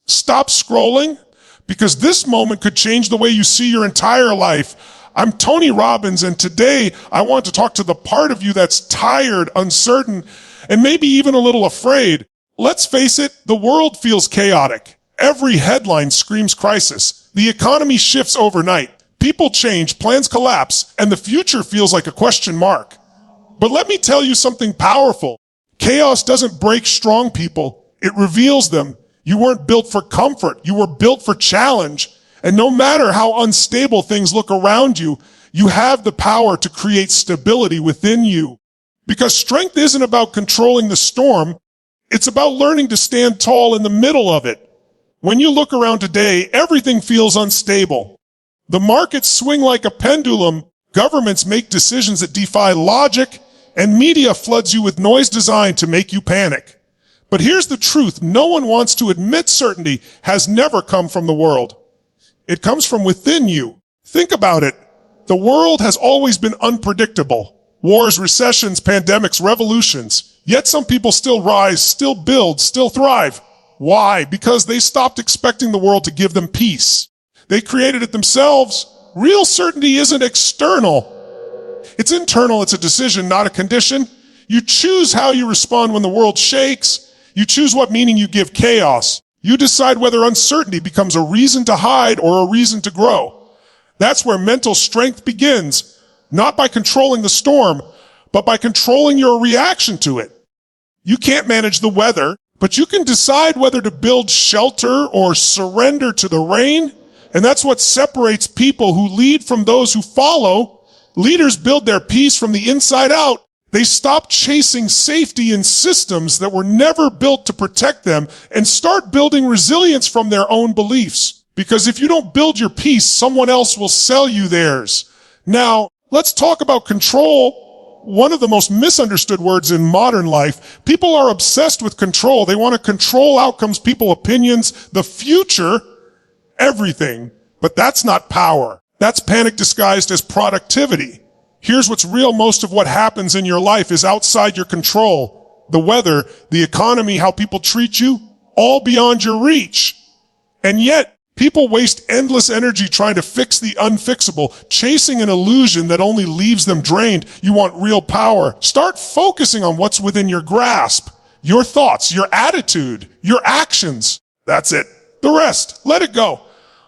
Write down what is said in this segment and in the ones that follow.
Stop scrolling, because this moment could change the way you see your entire life. I'm Tony Robbins, and today I want to talk to the part of you that's tired, uncertain, and maybe even a little afraid. Let's face it, the world feels chaotic. Every headline screams crisis. The economy shifts overnight. People change, plans collapse, and the future feels like a question mark. But let me tell you something powerful. Chaos doesn't break strong people. It reveals them. You weren't built for comfort. You were built for challenge. And no matter how unstable things look around you, you have the power to create stability within you. Because strength isn't about controlling the storm. It's about learning to stand tall in the middle of it. When you look around today, everything feels unstable. The markets swing like a pendulum. Governments make decisions that defy logic, and media floods you with noise designed to make you panic. But here's the truth. No one wants to admit certainty has never come from the world. It comes from within you. Think about it. The world has always been unpredictable. Wars, recessions, pandemics, revolutions. Yet some people still rise, still build, still thrive. Why? Because they stopped expecting the world to give them peace. They created it themselves. Real certainty isn't external. It's internal. It's a decision, not a condition. You choose how you respond when the world shakes. You choose what meaning you give chaos. You decide whether uncertainty becomes a reason to hide or a reason to grow. That's where mental strength begins, not by controlling the storm, but by controlling your reaction to it. You can't manage the weather, but you can decide whether to build shelter or surrender to the rain. And that's what separates people who lead from those who follow. Leaders build their peace from the inside out. They stop chasing safety in systems that were never built to protect them and start building resilience from their own beliefs. Because if you don't build your peace, someone else will sell you theirs. Now, let's talk about control. One of the most misunderstood words in modern life. People are obsessed with control. They want to control outcomes, people, opinions, the future, everything. But that's not power. That's panic disguised as productivity. Here's what's real. Most of what happens in your life is outside your control. The weather, the economy, how people treat you, all beyond your reach. And yet, people waste endless energy trying to fix the unfixable, chasing an illusion that only leaves them drained. You want real power. Start focusing on what's within your grasp. Your thoughts, your attitude, your actions. That's it. The rest, let it go.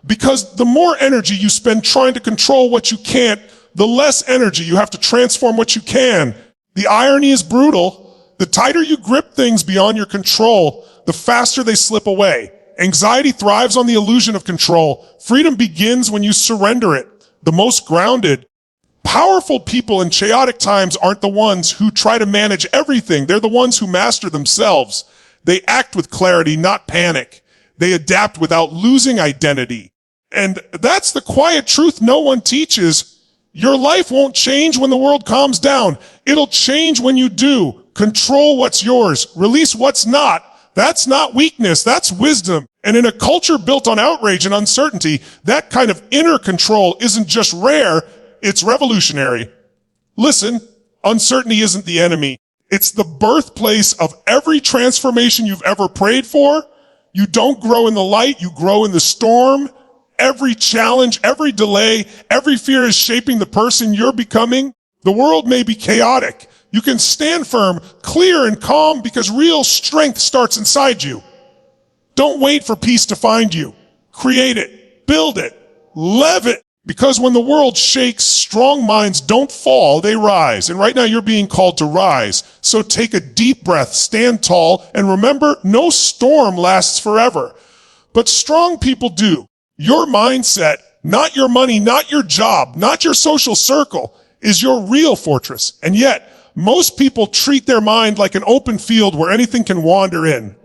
Because the more energy you spend trying to control what you can't, the less energy you have to transform what you can. The irony is brutal. The tighter you grip things beyond your control, the faster they slip away. Anxiety thrives on the illusion of control. Freedom begins when you surrender it. The most grounded, powerful people in chaotic times aren't the ones who try to manage everything. They're the ones who master themselves. They act with clarity, not panic. They adapt without losing identity. And that's the quiet truth no one teaches. Your life won't change when the world calms down. It'll change when you do. Control what's yours. Release what's not. That's not weakness. That's wisdom. And in a culture built on outrage and uncertainty, that kind of inner control isn't just rare, it's revolutionary. Listen, uncertainty isn't the enemy. It's the birthplace of every transformation you've ever prayed for. You don't grow in the light, you grow in the storm. Every challenge, every delay, every fear is shaping the person you're becoming. The world may be chaotic. You can stand firm, clear, and calm because real strength starts inside you. Don't wait for peace to find you. Create it, build it, live it. Because when the world shakes, strong minds don't fall, they rise. And right now you're being called to rise. So take a deep breath, stand tall, and remember, no storm lasts forever. But strong people do. Your mindset, not your money, not your job, not your social circle, is your real fortress. And yet, most people treat their mind like an open field where anything can wander in.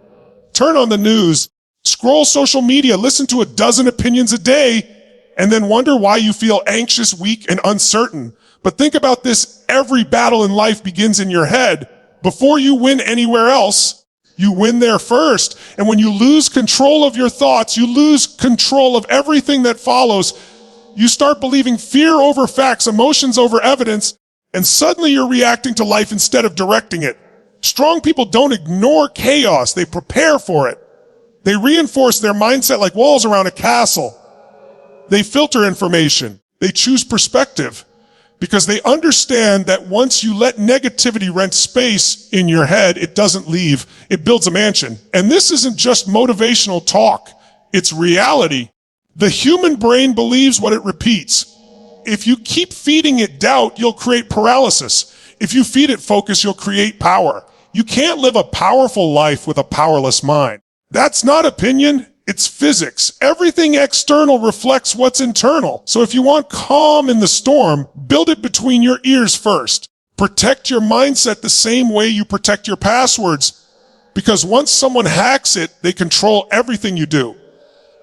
Turn on the news, scroll social media, listen to a dozen opinions a day, and then wonder why you feel anxious, weak, and uncertain. But think about this. Every battle in life begins in your head. Before you win anywhere else, you win there first. And when you lose control of your thoughts, you lose control of everything that follows. You start believing fear over facts, emotions over evidence, and suddenly you're reacting to life instead of directing it. Strong people don't ignore chaos. They prepare for it. They reinforce their mindset like walls around a castle. They filter information. They choose perspective because they understand that once you let negativity rent space in your head, it doesn't leave. It builds a mansion. And this isn't just motivational talk. It's reality. The human brain believes what it repeats. If you keep feeding it doubt, you'll create paralysis. If you feed it focus, you'll create power. You can't live a powerful life with a powerless mind. That's not opinion. It's physics. Everything external reflects what's internal. So if you want calm in the storm, build it between your ears first. Protect your mindset the same way you protect your passwords. Because once someone hacks it, they control everything you do.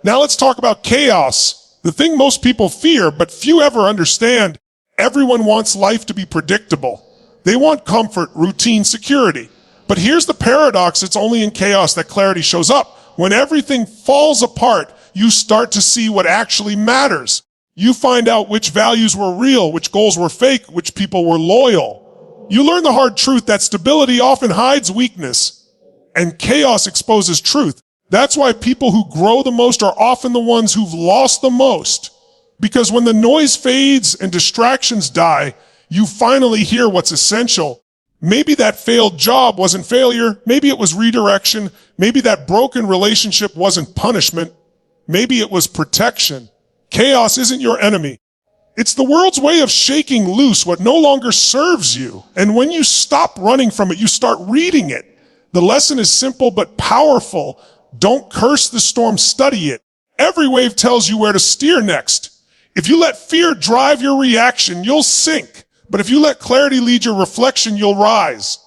Now let's talk about chaos. The thing most people fear, but few ever understand. Everyone wants life to be predictable. They want comfort, routine, security. But here's the paradox. It's only in chaos that clarity shows up. When everything falls apart, you start to see what actually matters. You find out which values were real, which goals were fake, which people were loyal. You learn the hard truth that stability often hides weakness, and chaos exposes truth. That's why people who grow the most are often the ones who've lost the most. Because when the noise fades and distractions die, you finally hear what's essential. Maybe that failed job wasn't failure. Maybe it was redirection. Maybe that broken relationship wasn't punishment. Maybe it was protection. Chaos isn't your enemy. It's the world's way of shaking loose what no longer serves you. And when you stop running from it, you start reading it. The lesson is simple but powerful. Don't curse the storm, study it. Every wave tells you where to steer next. If you let fear drive your reaction, you'll sink. But if you let clarity lead your reflection, you'll rise.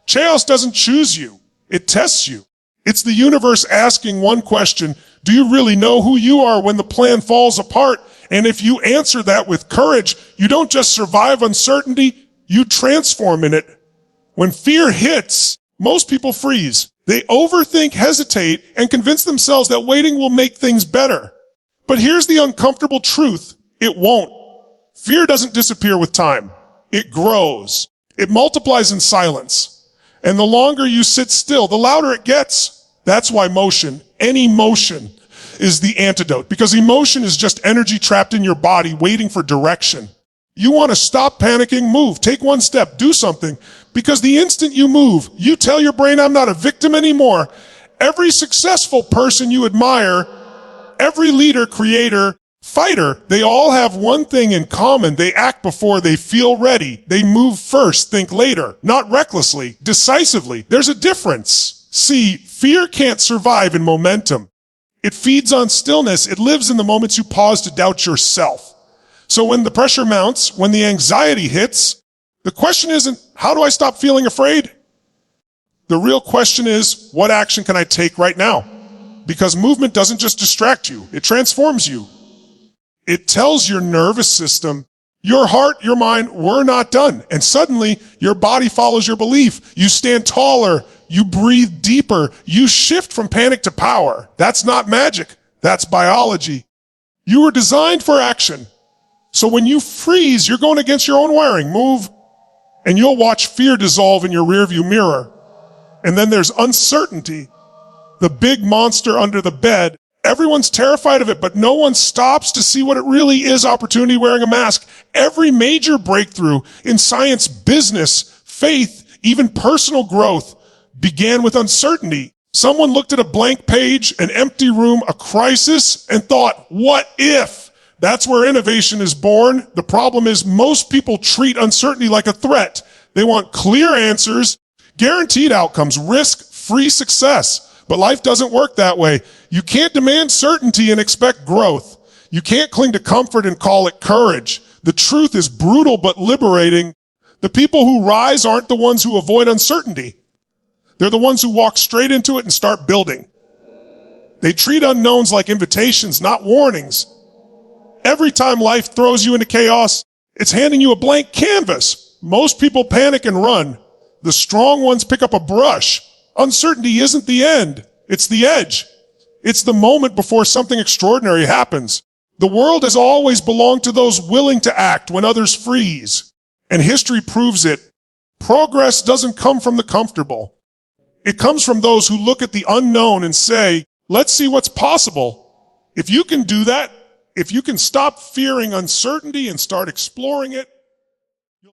Chaos doesn't choose you. It tests you. It's the universe asking one question. Do you really know who you are when the plan falls apart? And if you answer that with courage, you don't just survive uncertainty, you transform in it. When fear hits, most people freeze. They overthink, hesitate, and convince themselves that waiting will make things better. But here's the uncomfortable truth. It won't. Fear doesn't disappear with time. It grows. It multiplies in silence. And the longer you sit still, the louder it gets. That's why motion, any motion, is the antidote. Because emotion is just energy trapped in your body waiting for direction. You want to stop panicking, move. Take one step, do something. Because the instant you move, you tell your brain, I'm not a victim anymore. Every successful person you admire, every leader, creator, fighter, they all have one thing in common. They act before they feel ready. They move first, think later. Not recklessly, decisively. There's a difference. See, fear can't survive in momentum. It feeds on stillness. It lives in the moments you pause to doubt yourself. So when the pressure mounts, when the anxiety hits, the question isn't, how do I stop feeling afraid? The real question is, what action can I take right now? Because movement doesn't just distract you. It transforms you. It tells your nervous system, your heart, your mind, we're not done. And suddenly, your body follows your belief. You stand taller. You breathe deeper. You shift from panic to power. That's not magic. That's biology. You were designed for action. So when you freeze, you're going against your own wiring. Move, and you'll watch fear dissolve in your rearview mirror. And then there's uncertainty, the big monster under the bed. Everyone's terrified of it, but no one stops to see what it really is, opportunity wearing a mask. Every major breakthrough in science, business, faith, even personal growth began with uncertainty. Someone looked at a blank page, an empty room, a crisis, and thought, what if? That's where innovation is born. The problem is most people treat uncertainty like a threat. They want clear answers, guaranteed outcomes, risk-free success. But life doesn't work that way. You can't demand certainty and expect growth. You can't cling to comfort and call it courage. The truth is brutal but liberating. The people who rise aren't the ones who avoid uncertainty. They're the ones who walk straight into it and start building. They treat unknowns like invitations, not warnings. Every time life throws you into chaos, it's handing you a blank canvas. Most people panic and run. The strong ones pick up a brush. Uncertainty isn't the end. It's the edge. It's the moment before something extraordinary happens. The world has always belonged to those willing to act when others freeze. And history proves it. Progress doesn't come from the comfortable. It comes from those who look at the unknown and say, Let's see what's possible. If you can do that, if you can stop fearing uncertainty and start exploring it,